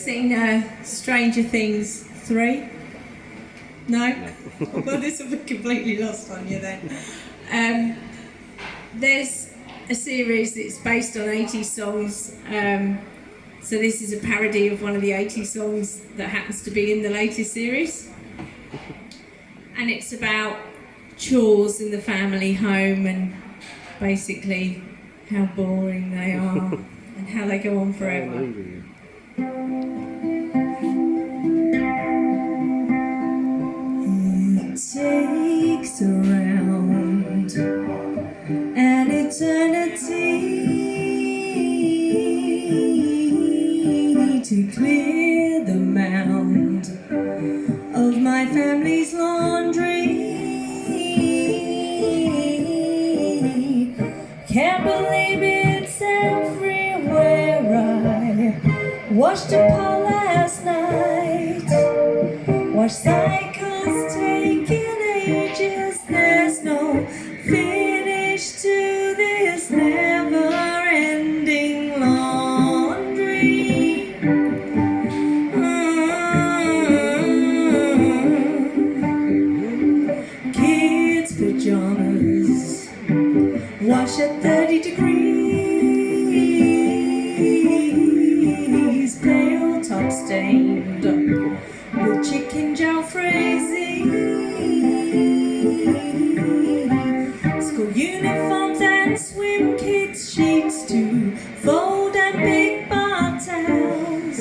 seen Stranger Things 3? No? Well, this will be completely lost on you then. There's a series that's based on 80s songs. So this is a parody of one of the 80s songs that happens to be in the latest series. And it's about chores in the family home and basically how boring they are and how they go on forever. It takes around an eternity to clear the mound of my family's laundry. Can't believe it's everywhere. I washed a pot last night. Washed cycles taking ages. There's no finish to this never-ending laundry. Kids' pajamas wash at 30 degrees, pale top stained with chicken jalfrezi. School uniforms and swim kids, sheets to fold and big bar towels.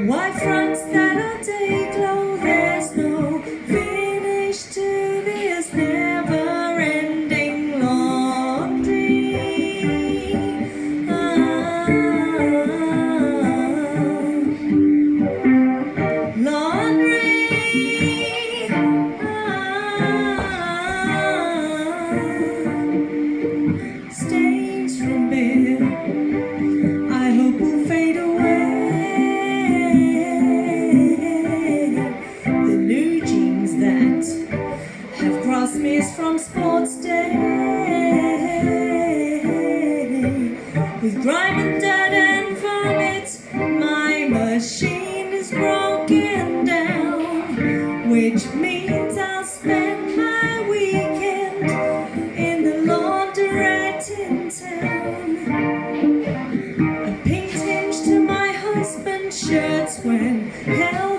White fronts that are day glow. There's no finish to this never-ending laundry. Laundry. Stains from beer, I hope will fade away. The new jeans that have crossed smears from sports day, with grime and dirt and vomit, my machine is broken down, which means I'll spend my weekend in the laundrette in town. A pink tinge to my husband's shirts when hell